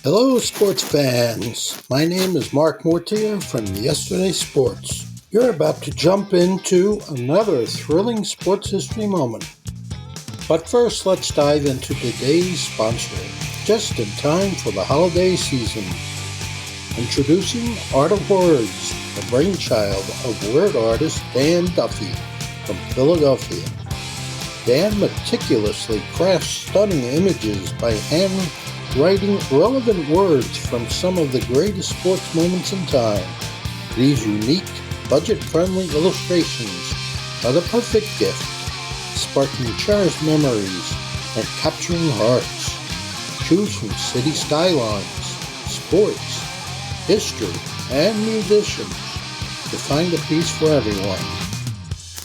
Hello, sports fans. My name is Mark Mortier from Yesterday Sports. You're about to jump into another thrilling sports history moment. But first, let's dive into today's sponsor, just in time for the holiday season. Introducing Art of Words, the brainchild of word artist Dan Duffy from Philadelphia. Dan meticulously crafts stunning images by hand writing relevant words from some of the greatest sports moments in time. These unique, budget-friendly illustrations are the perfect gift, sparking cherished memories and capturing hearts. Choose from city skylines, sports, history, and musicians to find a piece for everyone.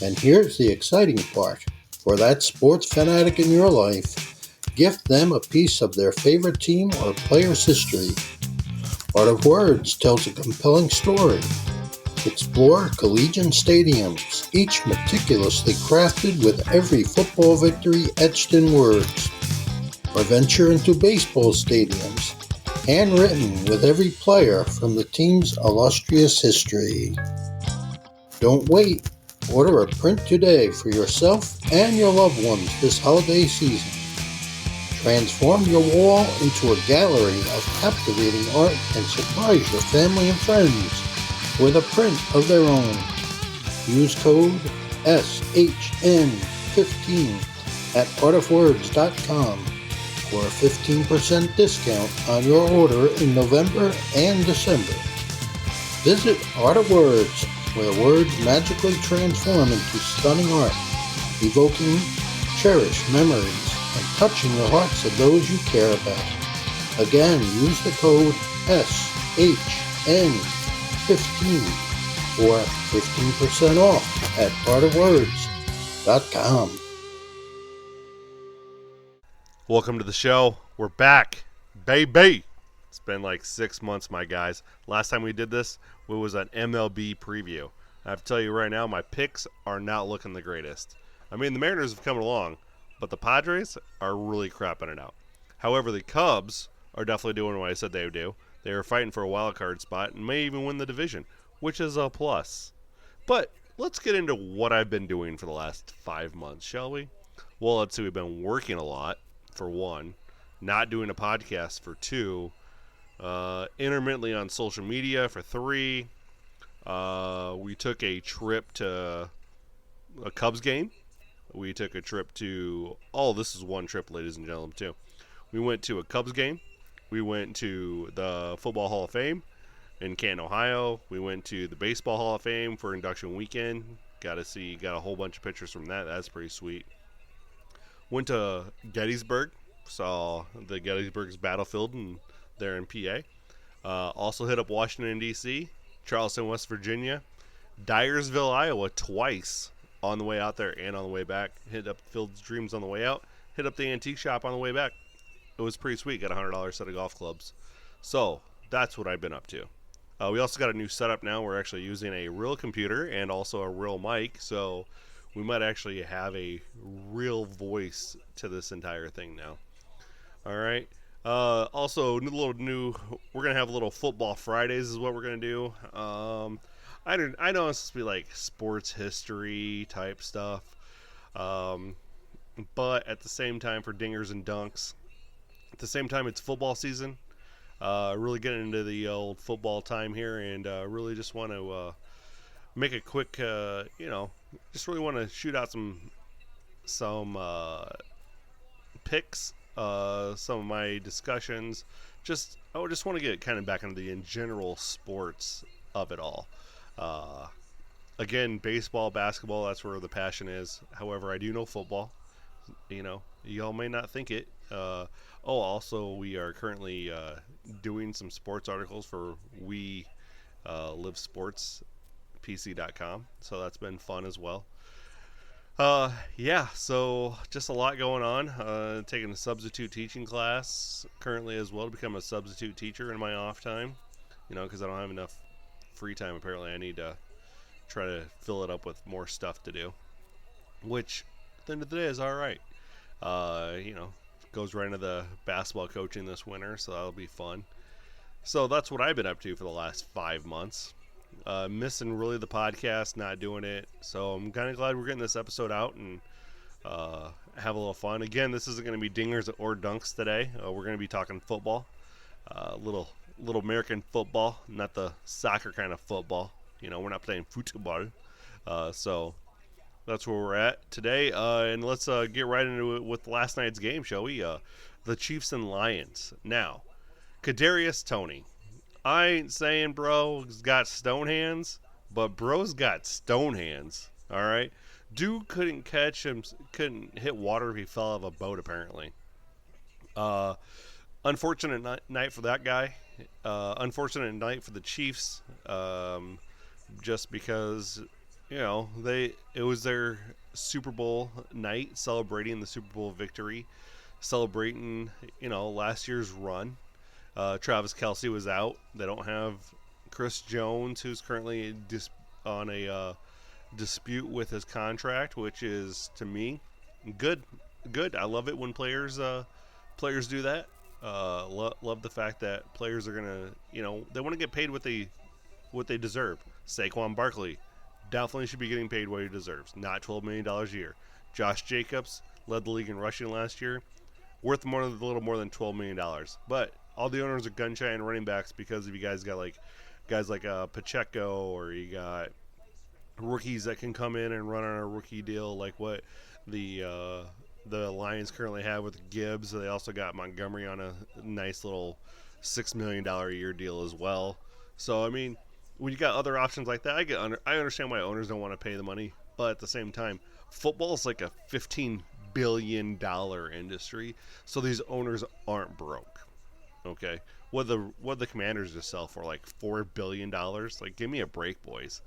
And here's the exciting part. For that sports fanatic in your life, gift them a piece of their favorite team or player's history. Art of Words tells a compelling story. Explore collegiate stadiums, each meticulously crafted with every football victory etched in words. Or venture into baseball stadiums, handwritten with every player from the team's illustrious history. Don't wait. Order a print today for yourself and your loved ones this holiday season. Transform your wall into a gallery of captivating art and surprise your family and friends with a print of their own. Use code SHN15 at artofwords.com for a 15% discount on your order in November and December. Visit Art of Words, where words magically transform into stunning art, evoking cherished memories and touching the hearts of those you care about. Again, use the code SHN15 for 15% off at artofwords.com. Welcome to the show. We're back, baby. It's been like 6 months, my guys. Last time we did this, it was an MLB preview. I have to tell you right now, my picks are not looking the greatest. I mean, the Mariners have come along, but the Padres are really crapping it out. However, the Cubs are definitely doing what I said they would do. They are fighting for a wild card spot and may even win the division, which is a plus. But let's get into what I've been doing for the last 5 months, shall we? Well, let's see. We've been working a lot, for one. Not doing a podcast, for two. Intermittently on social media, for three. We took a trip to a Cubs game. We took a trip to... Oh, this is one trip, ladies and gentlemen, too. We went to a Cubs game. We went to the Football Hall of Fame in Canton, Ohio. We went to the Baseball Hall of Fame for induction weekend. Got a whole bunch of pictures from that. That's pretty sweet. Went to Gettysburg. Saw the Gettysburg's battlefield there in PA. Also hit up Washington, D.C., Charleston, West Virginia, Dyersville, Iowa twice on the way out there and on the way back. Hit up Field's Dreams on the way out. Hit up the antique shop on the way back. It was pretty sweet. Got a $100 set of golf clubs. So that's what I've been up to. We also got a new setup now. We're actually using a real computer and also a real mic. So we might actually have a real voice to this entire thing now. All right. Also, we're going to have a little football Fridays is what we're going to do. I know it's supposed to be like sports history type stuff. But at the same time, for dingers and dunks, at the same time, it's football season. Really getting into the old football time here, and really just want to make a quick, just really want to shoot out some picks, some of my discussions. I just want to get kind of back into the general sports of it all. Again, baseball, basketball, that's where the passion is. However, I do know football. Y'all may not think it. Also, we are currently doing some sports articles for We Live Sports PC.com, so that's been fun as well. So just a lot going on. Taking a substitute teaching class currently as well to become a substitute teacher in my off time, because I don't have enough free time. Apparently I need to try to fill it up with more stuff to do, which at the end of the day is all right. goes right into the basketball coaching this winter, so that'll be fun. So that's what I've been up to for the last 5 months. Missing really the podcast, not doing it. So I'm kind of glad we're getting this episode out and have a little fun. Again, this isn't going to be dingers or dunks today. We're going to be talking football, little American football, not the soccer kind of football. We're not playing football. So that's where we're at today. And let's get right into it with last night's game, shall we? The Chiefs and Lions. Now, Kadarius Toney. I ain't saying bro's got stone hands, but bro's got stone hands. All right, dude couldn't catch him, couldn't hit water if he fell out of a boat. Apparently, unfortunate night for that guy. Unfortunate night for the Chiefs. Just because it was their Super Bowl night, celebrating the Super Bowl victory, celebrating last year's run. Travis Kelce was out. They don't have Chris Jones, who's currently on a dispute with his contract, which is, to me, good. I love it when players do that. Love the fact that players are gonna, they want to get paid what they deserve. Saquon Barkley definitely should be getting paid what he deserves, not $12 million a year. Josh Jacobs led the league in rushing last year, worth a little more than $12 million. But all the owners are gun shy and running backs because if you guys got guys like Pacheco, or you got rookies that can come in and run on a rookie deal like what the Lions currently have with Gibbs. They also got Montgomery on a nice little $6 million a year deal as well. So I mean, when you got other options like that, I understand why owners don't want to pay the money, but at the same time, football is like a $15 billion industry, so these owners aren't broke. Okay, what the Commanders just sell for like $4 billion? Like, give me a break, boys.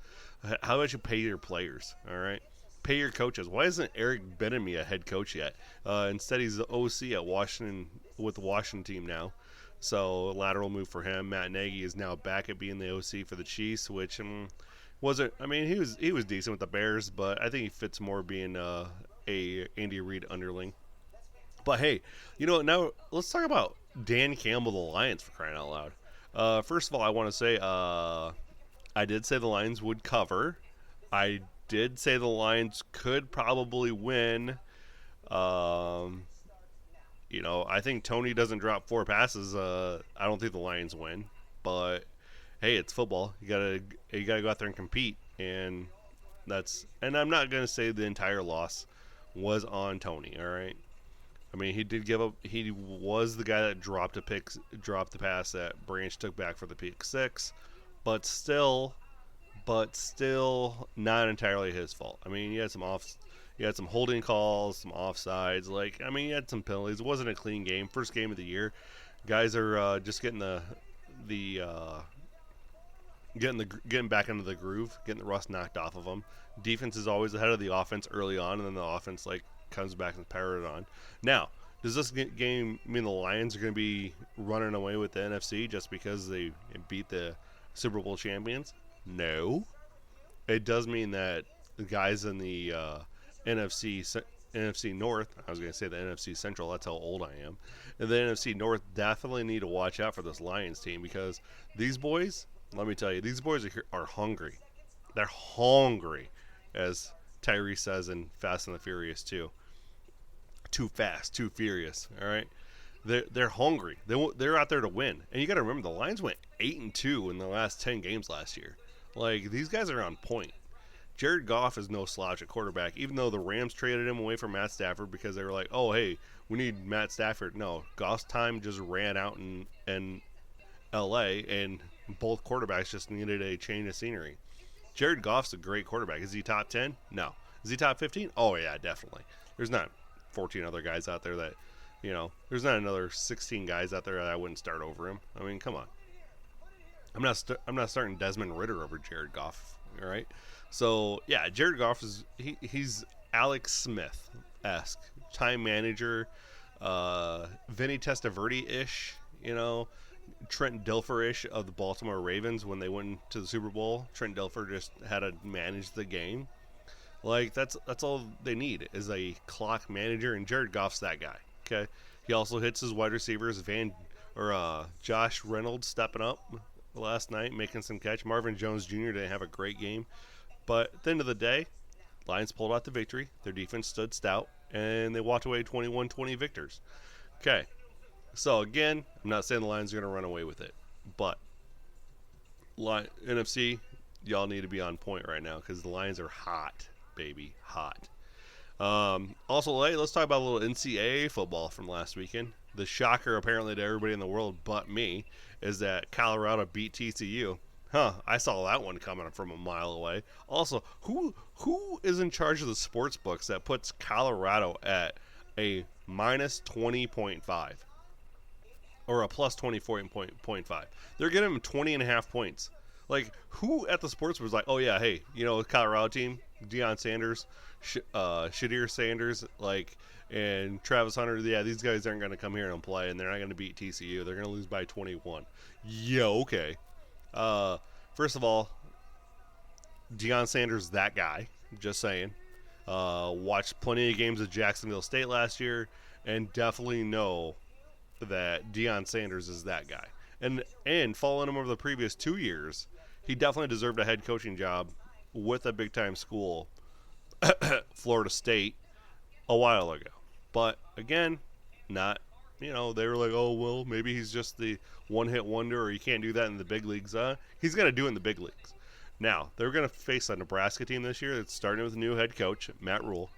How about you pay your players? All right, pay your coaches. Why isn't Eric Bieniemy a head coach yet? Instead, he's the OC at Washington with the Washington team now. So lateral move for him. Matt Nagy is now back at being the OC for the Chiefs, which wasn't. I mean, he was decent with the Bears, but I think he fits more being a Andy Reid underling. But hey, now let's talk about Dan Campbell, the Lions, for crying out loud. First of all, I want to say I did say the Lions would cover. I did say the Lions could probably win. I think Toney doesn't drop 4 passes. I don't think the Lions win, but hey, it's football. You gotta go out there and compete, and I'm not gonna say the entire loss was on Toney. All right, I mean, he did give up. He was the guy that dropped the pass that Branch took back for the pick 6, but still not entirely his fault. I mean, he had some holding calls, some offsides. He had some penalties. It wasn't a clean game. First game of the year. Guys are just getting getting back into the groove, getting the rust knocked off of them. Defense is always ahead of the offense early on, and then the offense comes back and powers it on. Now, does this game mean the Lions are going to be running away with the NFC just because they beat the Super Bowl champions? No. It does mean that the guys in the NFC North, I was going to say the NFC Central, that's how old I am, and the NFC North definitely need to watch out for this Lions team, because these boys, let me tell you, these boys are hungry. They're hungry, as Tyrese says in Fast and the Furious 2. Too fast, too furious, all right? They're hungry. They're out there to win. And you got to remember, the Lions went 8-2 in the last 10 games last year. These guys are on point. Jared Goff is no slouch at quarterback, even though the Rams traded him away from Matt Stafford because they were like, oh, hey, we need Matt Stafford. No, Goff's time just ran out in L.A., and both quarterbacks just needed a change of scenery. Jared Goff's a great quarterback. Is he top 10? No. Is he top 15? Oh, yeah, definitely. There's not 14 other guys out there that, there's not another 16 guys out there that I wouldn't start over him. I mean, come on. I'm not starting Desmond Ridder over Jared Goff, all right? So, yeah, Jared Goff he's Alex Smith-esque. Time manager, Vinny Testaverde-ish, Trent Dilfer-ish of the Baltimore Ravens when they went to the Super Bowl. Trent Dilfer just had to manage the game. That's all they need is a clock manager, and Jared Goff's that guy, okay? He also hits his wide receivers. Josh Reynolds stepping up last night, making some catch. Marvin Jones Jr. didn't have a great game, but at the end of the day, Lions pulled out the victory. Their defense stood stout, and they walked away 21-20 victors. Okay, so again, I'm not saying the Lions are going to run away with it, but NFC, y'all need to be on point right now because the Lions are hot, baby, hot. Also, let's talk about a little NCAA football from last weekend. The shocker, apparently, to everybody in the world but me, is that Colorado beat TCU. I saw that one coming from a mile away. Also, who is in charge of the sports books that puts Colorado at a minus 20.5 or a plus 24.5? They're getting them 20.5 points. Like, who at the sports was like, oh yeah, hey, Colorado team, Deion Sanders, Shadir Sanders, and Travis Hunter, yeah, these guys aren't going to come here and play, and they're not going to beat TCU. They're going to lose by 21. Yeah, okay. First of all, Deion Sanders, that guy, just saying. Watched plenty of games at Jacksonville State last year, and definitely know that Deion Sanders is that guy. And following him over the previous 2 years, he definitely deserved a head coaching job with a big-time school, Florida State, a while ago. But, again, not, they were like, oh, well, maybe he's just the one-hit wonder or he can't do that in the big leagues. He's going to do it in the big leagues. Now, they're going to face a Nebraska team this year that's starting with a new head coach, Matt Rule.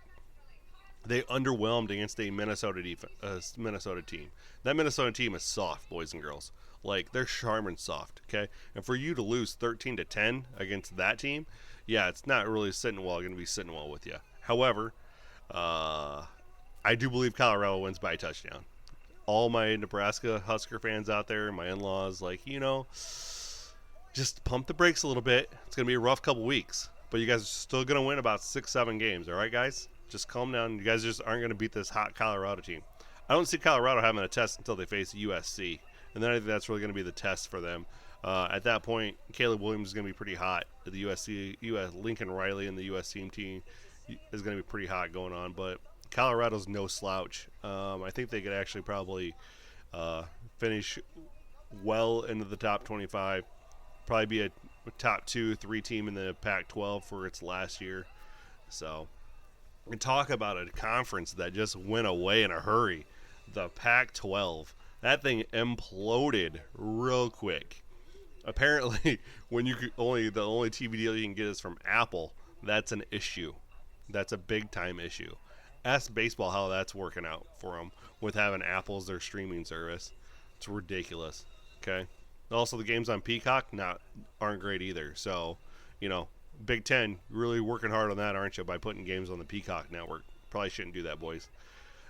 They underwhelmed against a Minnesota team. That Minnesota team is soft, boys and girls. They're Charmin soft, okay? And for you to lose 13-10 against that team, yeah, it's not really going to be sitting well with you. However, I do believe Colorado wins by a touchdown. All my Nebraska Husker fans out there, my in-laws, just pump the brakes a little bit. It's going to be a rough couple weeks, but you guys are still going to win about 6-7 games, all right, guys? Just calm down. You guys just aren't going to beat this hot Colorado team. I don't see Colorado having a test until they face USC, and then I think that's really going to be the test for them. At that point, Caleb Williams is going to be pretty hot. The Lincoln Riley and the USC team is going to be pretty hot going on, but Colorado's no slouch. I think they could actually probably finish well into the top 25, probably be a top 2-3 team in the Pac-12 for its last year. So, and talk about a conference that just went away in a hurry. The Pac-12. That thing imploded real quick. Apparently, when the only TV deal you can get is from Apple, that's an issue. That's a big-time issue. Ask baseball how that's working out for them with having Apple as their streaming service. It's ridiculous. Okay. Also, the games on Peacock aren't great either. So, Big Ten really working hard on that, aren't you? By putting games on the Peacock network. Probably shouldn't do that, boys.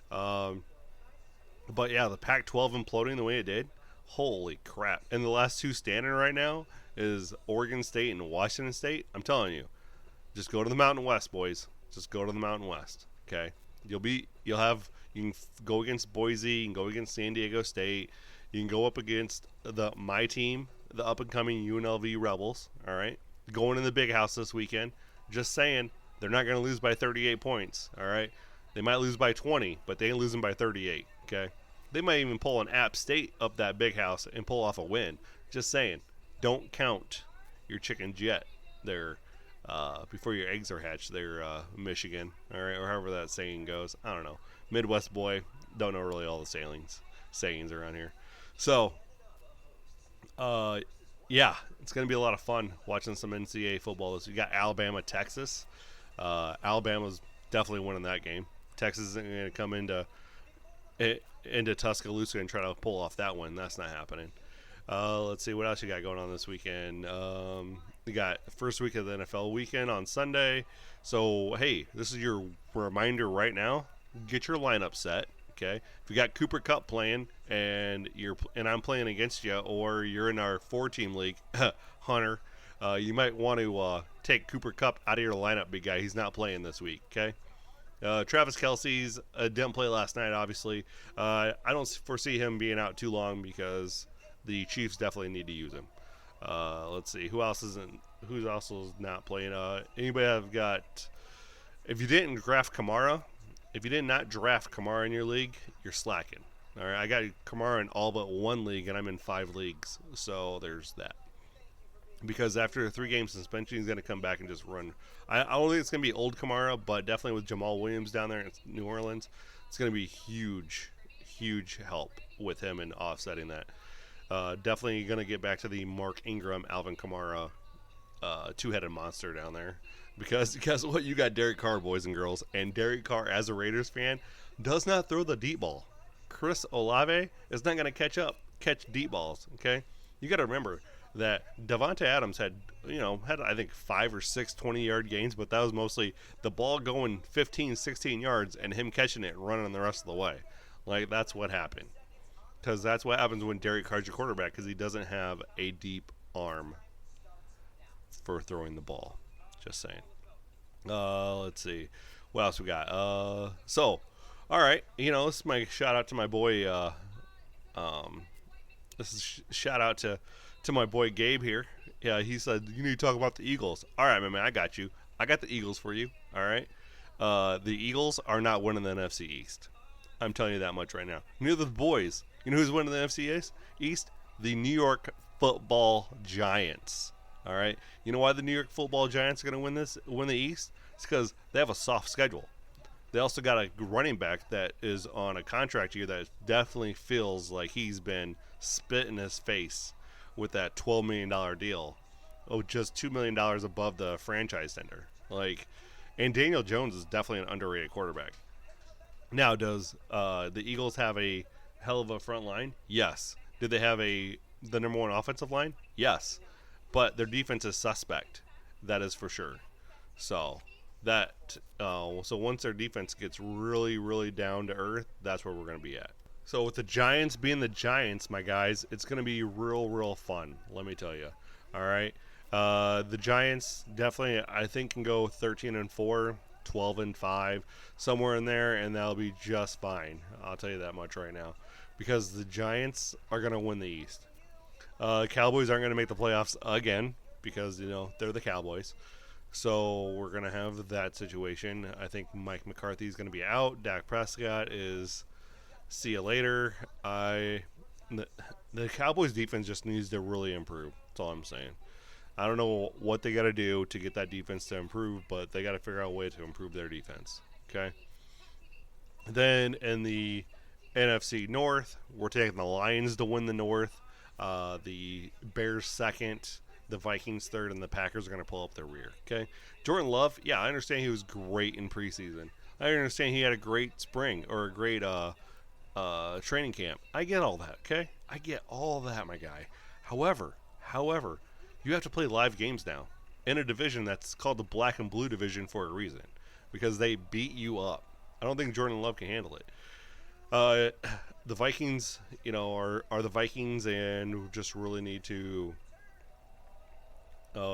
But yeah, the Pac-12 imploding the way it did. Holy crap! And the last two standing right now is Oregon State and Washington State. I'm telling you, just go to the Mountain West, boys. Just go to the Mountain West. Okay. You can go against Boise, you can go against San Diego State, you can go up against my team, the up and coming UNLV Rebels. All right, going in the big house this weekend. Just saying, they're not going to lose by 38 points. All right, they might lose by 20, but they ain't losing by 38. Okay, they might even pull an App State up that big house and pull off a win. Just saying, don't count your chickens yet. They're before your eggs are hatched. They're Michigan, all right, or however that saying goes. I don't know. Midwest boy, don't know really all the sayings around here. So, yeah, it's going to be a lot of fun watching some NCAA football. You got Alabama, Texas. Alabama's definitely winning that game. Texas isn't going to come into Tuscaloosa and try to pull off that one. That's not happening. Let's see what else you got going on this weekend. You got first week of the NFL weekend on Sunday. So, hey, this is your reminder right now. Get your lineup set, okay? If you got Cooper Kupp playing and I'm playing against you, or you're in our 4-team league, Hunter, you might want to take Cooper Kupp out of your lineup, big guy. He's not playing this week, okay? Travis Kelce's didn't play last night, obviously. I don't foresee him being out too long because the Chiefs definitely need to use him. Let's see who else is not playing. Anybody have got? If you did not draft Kamara in your league, you're slacking. All right, I got Kamara in all but one league, and I'm in 5 leagues. So there's that. Because after a 3-game suspension, he's going to come back and just run. I don't think it's going to be old Kamara, but definitely with Jamal Williams down there in New Orleans, it's going to be huge, huge help with him in offsetting that. Definitely going to get back to the Mark Ingram, Alvin Kamara two-headed monster down there. Because guess what? You got Derek Carr, boys and girls. And Derek Carr, as a Raiders fan, does not throw the deep ball. Chris Olave is not going to catch deep balls, okay? You got to remember that Davante Adams had I think 5 or 6 20-yard gains, but that was mostly the ball going 15, 16 yards and him catching it and running the rest of the way. Like, that's what happened. Because that's what happens when Derek Carr's your quarterback, because he doesn't have a deep arm for throwing the ball. Just saying. Let's see. What else we got? All right. This is my shout out to my boy. This is shout out to my boy Gabe here. Yeah, he said you need to talk about the Eagles. All right, my man, I got you. I got the Eagles for you. All right. The Eagles are not winning the NFC East. I'm telling you that much right now. Neither the boys. You know who's winning the NFC East? The New York Football Giants. All right. You know why the New York Football Giants are going to win the East? It's because they have a soft schedule. They also got a running back that is on a contract year that definitely feels like he's been spit in his face with that $12 million deal. Oh, just $2 million above the franchise tender. And Daniel Jones is definitely an underrated quarterback. Now, does the Eagles have a hell of a front line? Yes. Do they have the number one offensive line? Yes. But their defense is suspect. That is for sure. So once their defense gets really, really down to earth, that's where we're going to be at. So with the Giants being the Giants, my guys, it's going to be real, real fun. Let me tell you. All right. The Giants definitely, I think, can go 13-4, 12-5, somewhere in there, and that'll be just fine. I'll tell you that much right now, because the Giants are going to win the East. Cowboys aren't going to make the playoffs again because they're the Cowboys. So we're going to have that situation. I think Mike McCarthy is going to be out. Dak Prescott is see you later. The Cowboys defense just needs to really improve. That's all I'm saying. I don't know what they got to do to get that defense to improve, but they got to figure out a way to improve their defense. Okay. Then in the NFC North, we're taking the Lions to win the North. The Bears second, the Vikings third, and the Packers are going to pull up their rear. Okay, Jordan Love, yeah, I understand he was great in preseason. I understand he had a great spring or a great training camp. I get all that. Okay, I get all that, my guy. However, you have to play live games now in a division that's called the Black and Blue division for a reason, because they beat you up. I don't think Jordan Love can handle it. The Vikings, are the Vikings, and just really need to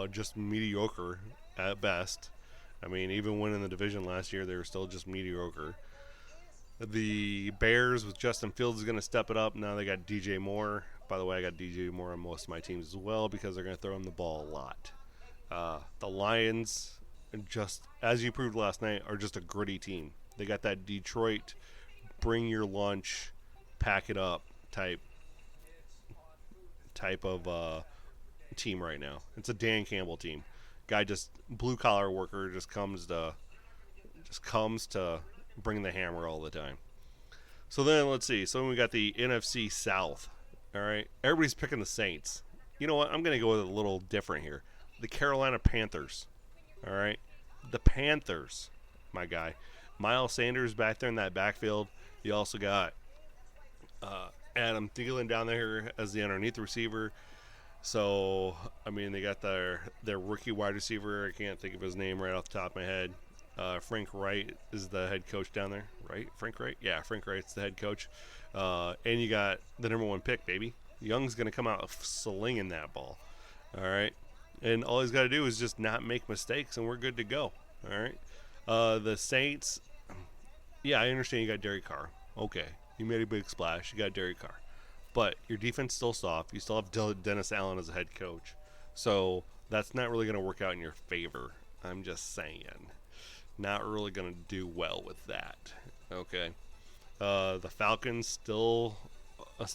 just mediocre at best. I mean, even winning the division last year, they were still just mediocre. The Bears with Justin Fields is going to step it up. Now they got DJ Moore. By the way, I got DJ Moore on most of my teams as well because they're going to throw him the ball a lot. The Lions, just as you proved last night, are just a gritty team. They got that Detroit bring your lunch, pack it up type of team right now. It's a Dan Campbell team. Guy, just blue collar worker, just comes to bring the hammer all the time. So then let's see. So then we got the NFC South. All right, everybody's picking the Saints. You know what? I'm going to go with a little different here. The Carolina Panthers. All right, the Panthers, my guy. Miles Sanders back there in that backfield. You also got Adam Thielen down there as the underneath receiver. So, I mean, they got their rookie wide receiver. I can't think of his name right off the top of my head. Frank Wright is the head coach down there, right? Frank Wright? Yeah, Frank Wright's the head coach. And you got the number 1 pick, baby. Young's going to come out slinging that ball. All right? And all he's got to do is just not make mistakes, and we're good to go. All right? The Saints, yeah, I understand you got Derek Carr. Okay. You made a big splash. You got Derek Carr. But your defense still soft. You still have Dennis Allen as a head coach. So that's not really going to work out in your favor. I'm just saying. Not really going to do well with that. Okay. The Falcons still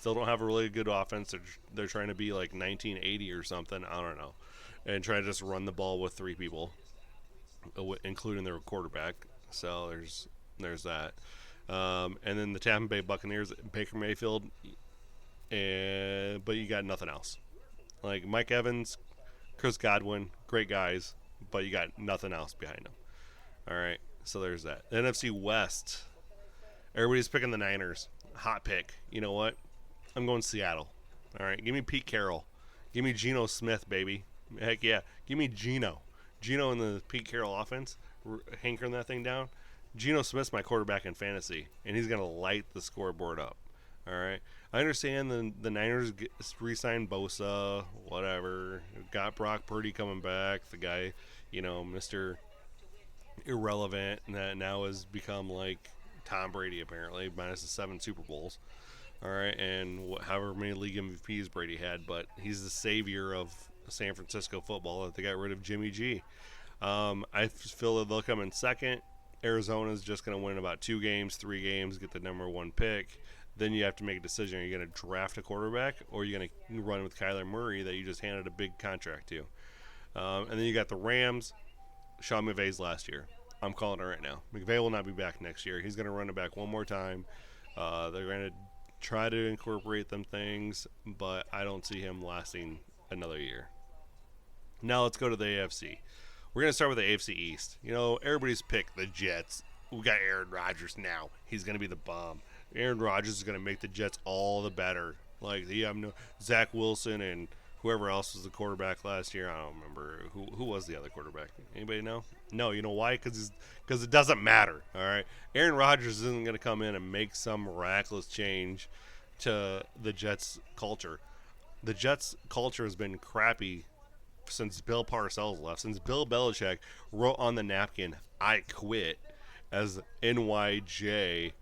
don't have a really good offense. They're trying to be like 1980 or something. I don't know, and trying to just run the ball with three people, including their quarterback. So there's that. And then the Tampa Bay Buccaneers, Baker Mayfield, but you got nothing else. Like Mike Evans, Chris Godwin, great guys, but you got nothing else behind them. All right, so there's that. NFC West, everybody's picking the Niners. Hot pick. You know what? I'm going Seattle. All right, give me Pete Carroll. Give me Geno Smith, baby. Heck yeah. Give me Geno. Geno in the Pete Carroll offense, hankering that thing down. Geno Smith's my quarterback in fantasy, and he's going to light the scoreboard up. All right. I understand the Niners re-signed Bosa, whatever. Got Brock Purdy coming back. The guy, Mr. Irrelevant, that now has become like Tom Brady, apparently, minus the 7 Super Bowls. All right. And however many league MVPs Brady had, but he's the savior of San Francisco football that they got rid of Jimmy G. I feel that they'll come in second. Arizona's just going to win about 2 games, 3 games, get the number 1 pick. Then you have to make a decision. Are you going to draft a quarterback, or are you going to run with Kyler Murray that you just handed a big contract to? And then you got the Rams, Sean McVay's last year. I'm calling it right now. McVay will not be back next year. He's going to run it back one more time. They're going to try to incorporate them things, but I don't see him lasting another year. Now let's go to the AFC. We're going to start with the AFC East. Everybody's picked the Jets. We got Aaron Rodgers now. He's going to be the bomb. Aaron Rodgers is going to make the Jets all the better. Like, Zach Wilson and whoever else was the quarterback last year. I don't remember. Who was the other quarterback? Anybody know? No, you know why? Because it doesn't matter, all right? Aaron Rodgers isn't going to come in and make some miraculous change to the Jets' culture. The Jets' culture has been crappy since Bill Parcells left, since Bill Belichick wrote on the napkin, "I quit," as NYJHC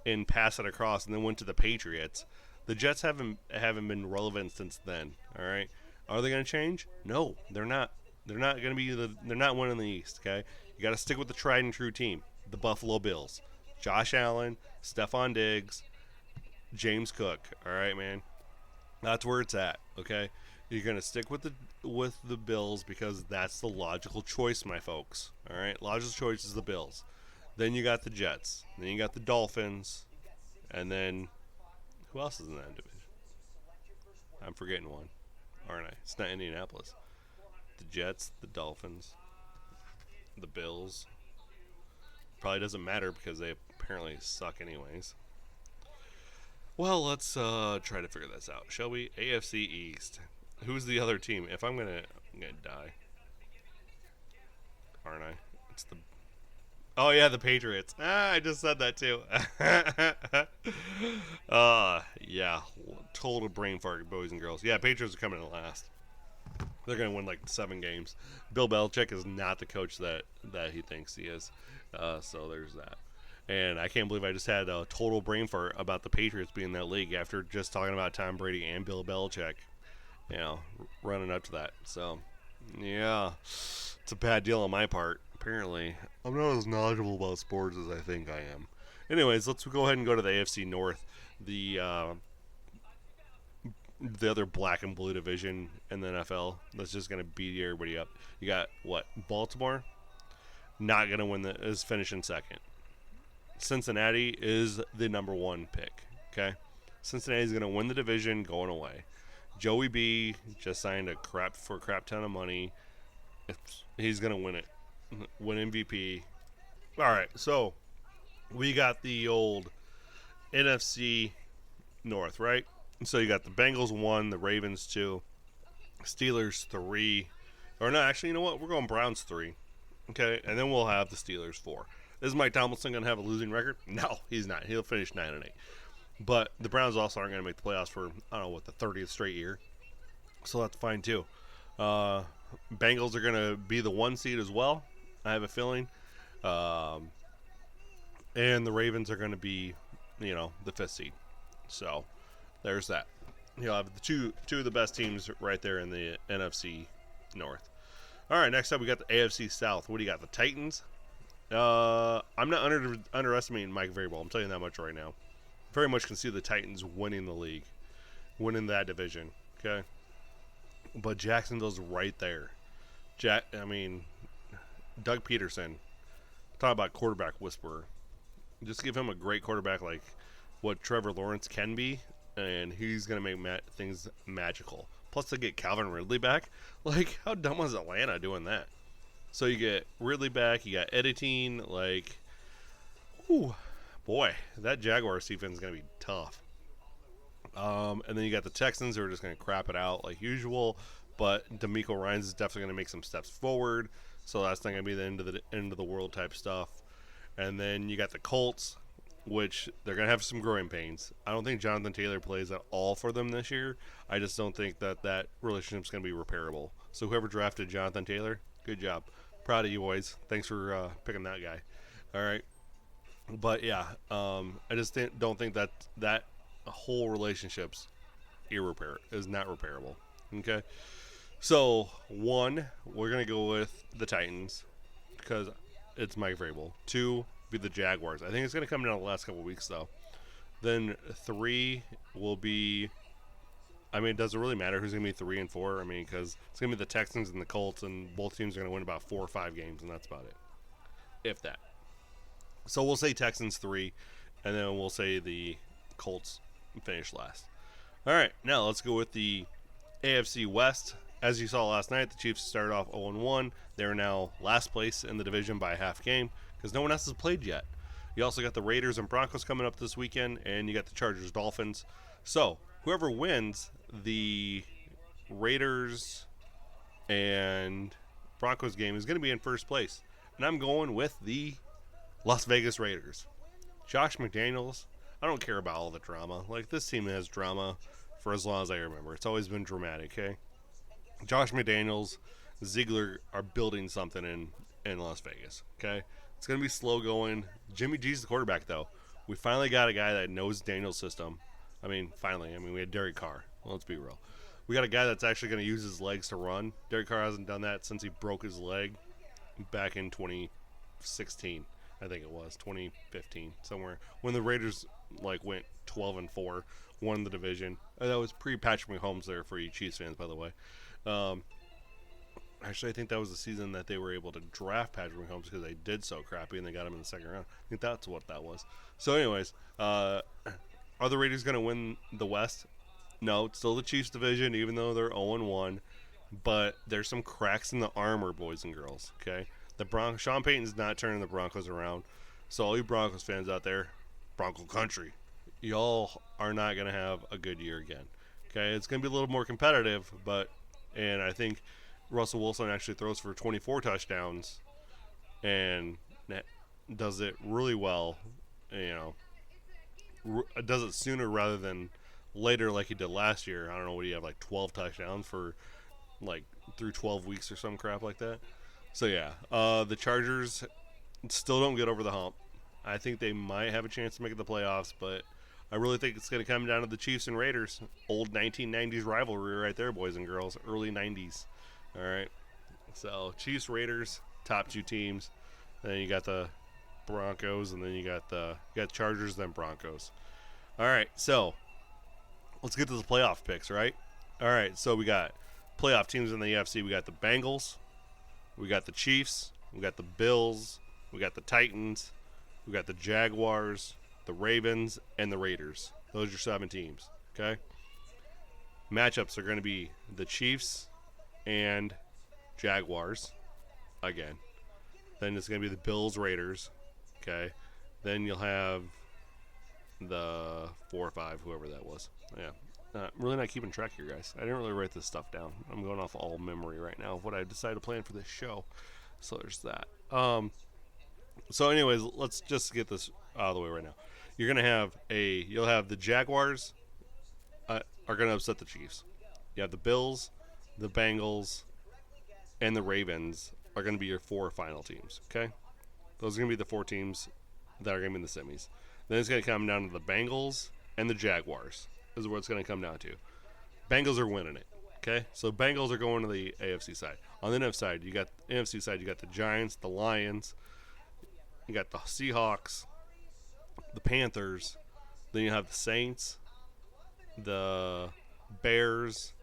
and pass it across, and then went to the Patriots. The Jets haven't been relevant since then. All right, are they going to change? No, they're not. They're not going to be they're not winning the East. Okay, you got to stick with the tried and true team, the Buffalo Bills. Josh Allen, Stephon Diggs, James Cook. All right, man, that's where it's at. Okay. You're going to stick with the Bills because that's the logical choice, my folks. All right? Logical choice is the Bills. Then you got the Jets. Then you got the Dolphins. And then who else is in that division? I'm forgetting one, aren't I? It's not Indianapolis. The Jets, the Dolphins, the Bills. Probably doesn't matter because they apparently suck anyways. Well, let's try to figure this out, shall we? AFC East. Who's the other team? If I'm gonna die, aren't I? Oh yeah, the Patriots. I just said that too. Yeah, total brain fart, boys and girls. Yeah, Patriots are coming in last. They're gonna win like 7 games. Bill Belichick is not the coach that he thinks he is. So there's that. And I can't believe I just had a total brain fart about the Patriots being in that league after just talking about Tom Brady and Bill Belichick. Running up to that. So, yeah, it's a bad deal on my part. Apparently, I'm not as knowledgeable about sports as I think I am. Anyways, let's go ahead and go to the AFC North, the other black and blue division in the NFL. That's just going to beat everybody up. You got, Baltimore? Not going to win is finishing second. Cincinnati is the number 1 pick, okay? Cincinnati's going to win the division going away. Joey B just signed a crap ton of money. He's going to win it. Win MVP. All right, so we got the old NFC North, right? So you got the Bengals 1, the Ravens 2, Steelers 3. Or no, actually, you know what? We're going Browns 3. Okay, and then we'll have the Steelers 4. Is Mike Tomlinson going to have a losing record? No, he's not. He'll finish 9-8. But the Browns also aren't going to make the playoffs for, I don't know, the 30th straight year. So that's fine, too. Bengals are going to be the 1 seed as well, I have a feeling. And the Ravens are going to be, the 5th seed. So there's that. You'll have the two of the best teams right there in the NFC North. All right, next up we got the AFC South. What do you got? The Titans, I'm not underestimating Mike Vrabel. I'm telling you that much right now. Very much can see the Titans winning the league, winning that division. Okay, but Jacksonville's right there. Doug Peterson. Talk about quarterback whisperer. Just give him a great quarterback like what Trevor Lawrence can be, and he's gonna make things magical. Plus, to get Calvin Ridley back, like how dumb was Atlanta doing that? So you get Ridley back, you got editing, like, whew, boy, that Jaguars defense is gonna be tough. And then you got the Texans who are just gonna crap it out like usual, but D'Amico Ryans is definitely gonna make some steps forward. So that's not gonna be the end of the world type stuff. And then you got the Colts, which they're going to have some growing pains. I don't think Jonathan Taylor plays at all for them this year. I just don't think that relationship's going to be repairable. So whoever drafted Jonathan Taylor, good job. Proud of you boys. Thanks for picking that guy. All right. But, yeah, I just don't think that whole relationship's is not repairable. Okay? So, one, we're going to go with the Titans because it's Mike Vrabel. 2, be the Jaguars. I think it's going to come down the last couple of weeks, though. Then 3 will be... does it really matter who's going to be 3 and 4? Because it's going to be the Texans and the Colts, and both teams are going to win about 4 or 5 games, and that's about it. If that. So we'll say Texans 3, and then we'll say the Colts finish last. All right, now let's go with the AFC West. As you saw last night, the Chiefs started off 0-1. They're now last place in the division by a half game because no one else has played yet. You also got the Raiders and Broncos coming up this weekend, and you got the Chargers Dolphins. So whoever wins the Raiders and Broncos game is going to be in first place. And I'm going with the Las Vegas Raiders. Josh McDaniels, I don't care about all the drama. Like, this team has drama for as long as I remember. It's always been dramatic, okay? Josh McDaniels, Ziegler are building something in Las Vegas, okay? It's going to be slow going. Jimmy G's the quarterback, though. We finally got a guy that knows Daniel's system. Finally. We had Derek Carr. Well, let's be real. We got a guy that's actually going to use his legs to run. Derek Carr hasn't done that since he broke his leg back in 2016. I think it was 2015, somewhere when the Raiders went 12-4, won the division. That was pre-Patrick Mahomes there for you Chiefs fans, by the way. Actually, I think that was the season that they were able to draft Patrick Mahomes because they did so crappy and they got him in the second round. I think that's what that was. So, anyways, are the Raiders going to win the West? No, it's still the Chiefs division, even though they're 0-1. But there's some cracks in the armor, boys and girls. Okay, Sean Payton's not turning the Broncos around. So, all you Broncos fans out there, Bronco country, y'all are not going to have a good year again. Okay, it's going to be a little more competitive, and I think Russell Wilson actually throws for 24 touchdowns and does it really well. Does it sooner rather than later like he did last year. I don't know, what do you have, 12 touchdowns for through 12 weeks or some crap like that. So yeah, the Chargers still don't get over the hump. I think they might have a chance to make the playoffs, but I really think it's going to come down to the Chiefs and Raiders. Old 1990s rivalry right there, boys and girls. Early 90s. All right. So Chiefs, Raiders, top 2 teams. Then you got the Broncos, and then you got Chargers, then Broncos. All right. So let's get to the playoff picks, right? All right. So we got playoff teams in the AFC. We got the Bengals. We got the Chiefs. We got the Bills. We got the Titans. We got the Jaguars, the Ravens, and the Raiders. Those are your 7 teams, okay? Matchups are going to be the Chiefs and Jaguars, again. Then it's going to be the Bills, Raiders, okay? Then you'll have the 4 or 5, whoever that was. Yeah, really not keeping track here, guys. I didn't really write this stuff down. I'm going off all memory right now of what I decided to plan for this show. So there's that. So anyways, let's just get this out of the way right now. You're going to you'll have the Jaguars are going to upset the Chiefs. You have the Bills, the Bengals, and the Ravens are going to be your 4 final teams, okay? Those are going to be the 4 teams that are going to be in the semis. Then it's going to come down to the Bengals and the Jaguars. This is what it's going to come down to. Bengals are winning it, okay? So Bengals are going to the AFC side. On the NFC side, you got the Giants, the Lions, you got the Seahawks, the Panthers, then you have the Saints, the Bears,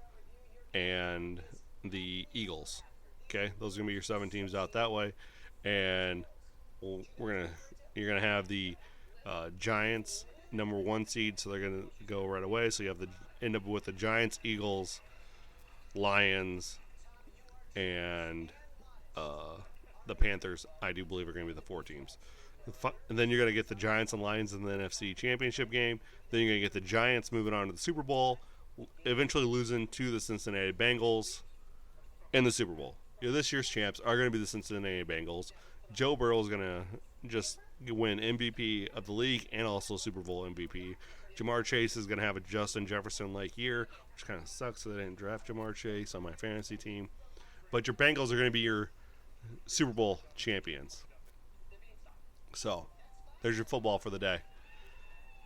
and the Eagles. Okay, those are gonna be your 7 teams out that way, and you're gonna have the Giants number 1 seed, so they're gonna go right away. So you have end up with the Giants, Eagles, Lions, and the Panthers. I do believe are gonna be the 4 teams. And then you're gonna get the Giants and Lions in the NFC Championship game. Then you're gonna get the Giants moving on to the Super Bowl, eventually losing to the Cincinnati Bengals in the Super Bowl. This year's champs are going to be the Cincinnati Bengals. Joe Burrow is going to just win MVP of the league and also Super Bowl MVP. Jamar Chase is going to have a Justin Jefferson-like year, which kind of sucks that I didn't draft Jamar Chase on my fantasy team. But your Bengals are going to be your Super Bowl champions. So, there's your football for the day.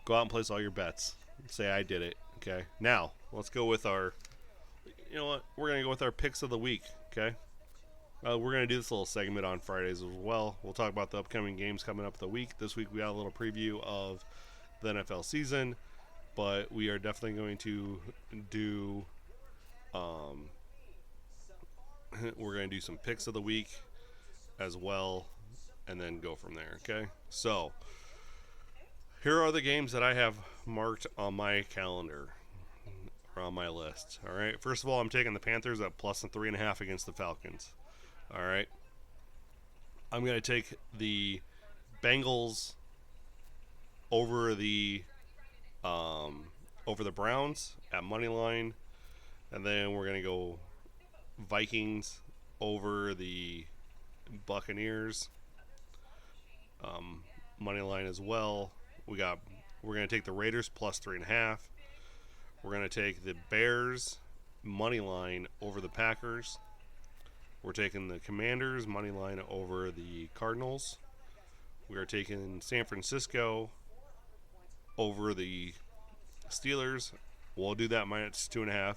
Go out and place all your bets. Say I did it. Okay. Now, let's go with our, we're going to go with our picks of the week. Okay. We're going to do this little segment on Fridays as well. We'll talk about the upcoming games coming up the week. This week we got a little preview of the NFL season, but we are definitely going to do, we're going to do some picks of the week as well, and then go from there. Okay. So, here are the games that I have marked on my calendar, or on my list. All right. First of all, I'm taking the Panthers at plus 3.5 against the Falcons. All right. I'm going to take the Bengals over the Browns at money line, and then we're going to go Vikings over the Buccaneers money line as well. We're going to take the Raiders plus 3.5. We're going to take the Bears money line over the Packers. We're taking the Commanders money line over the Cardinals. We are taking San Francisco over the Steelers. We'll do that minus 2.5.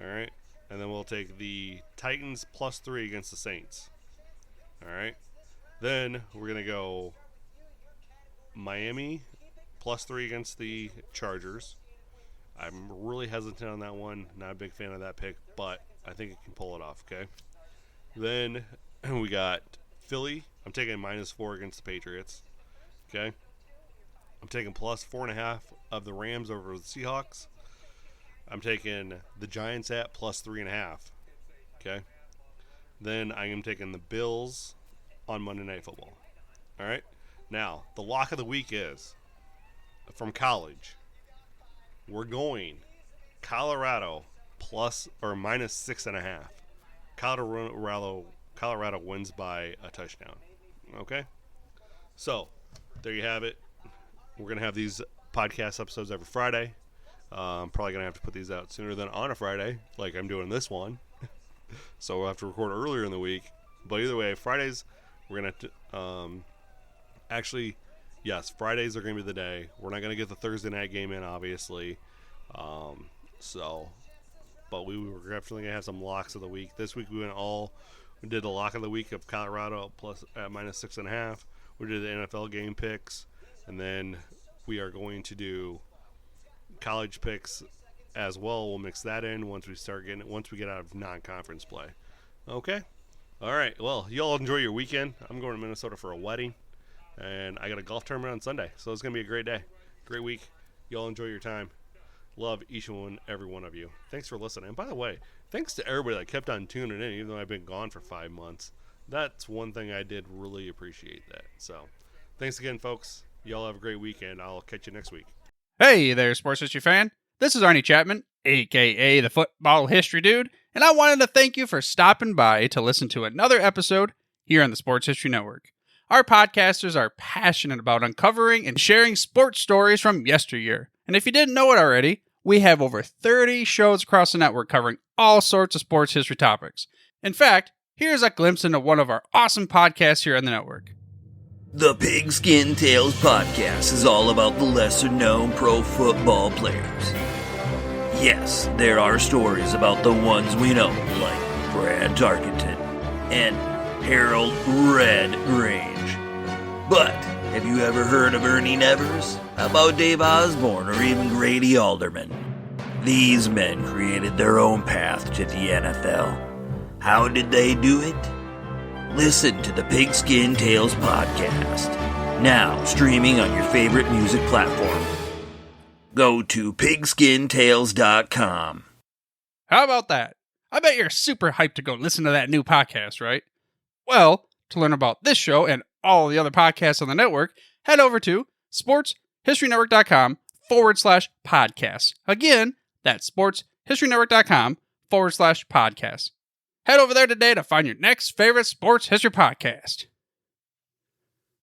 All right. And then we'll take the Titans plus 3 against the Saints. All right. Then we're going to go Miami plus 3 against the Chargers. I'm really hesitant on that one. Not a big fan of that pick, but I think it can pull it off, okay? Then we got Philly. I'm taking minus 4 against the Patriots, okay? I'm taking plus 4.5 of the Rams over the Seahawks. I'm taking the Giants at plus 3.5, okay? Then I am taking the Bills on Monday Night Football, all right? Now, the lock of the week is from college. We're going Colorado plus or minus 6.5. Colorado wins by a touchdown. Okay? So, there you have it. We're going to have these podcast episodes every Friday. I'm probably going to have to put these out sooner than on a Friday, like I'm doing this one. So we'll have to record earlier in the week. But either way, Fridays, we're going to actually, yes, Fridays are going to be the day. We're not going to get the Thursday night game in, obviously. But we were definitely going to have some locks of the week. This week we did the lock of the week of Colorado plus at minus 6.5. We did the NFL game picks. And then we are going to do college picks as well. We'll mix that in once we get out of non-conference play. Okay? All right. Well, you all enjoy your weekend. I'm going to Minnesota for a wedding. And I got a golf tournament on Sunday. So it's going to be a great day. Great week. You all enjoy your time. Love each and every one of you. Thanks for listening. And by the way, thanks to everybody that kept on tuning in, even though I've been gone for 5 months. That's one thing I did really appreciate that. So, thanks again, folks. Y'all have a great weekend. I'll catch you next week. Hey there, sports history fan. This is Arnie Chapman, a.k.a. the Football History Dude, and I wanted to thank you for stopping by to listen to another episode here on the Sports History Network. Our podcasters are passionate about uncovering and sharing sports stories from yesteryear. And if you didn't know it already, we have over 30 shows across the network covering all sorts of sports history topics. In fact, here's a glimpse into one of our awesome podcasts here on the network. The Pigskin Tales podcast is all about the lesser-known pro football players. Yes, there are stories about the ones we know, like Brad Tarkenton and Harold Red Grange. But have you ever heard of Ernie Nevers? How about Dave Osborne or even Grady Alderman? These men created their own path to the NFL. How did they do it? Listen to the Pigskin Tales podcast, now streaming on your favorite music platform. Go to pigskintales.com. How about that? I bet you're super hyped to go listen to that new podcast, right? Well, to learn about this show and all the other podcasts on the network, head over to sportshistorynetwork.com/podcasts. Again, that's sportshistorynetwork.com/podcasts. Head over there today to find your next favorite sports history podcast.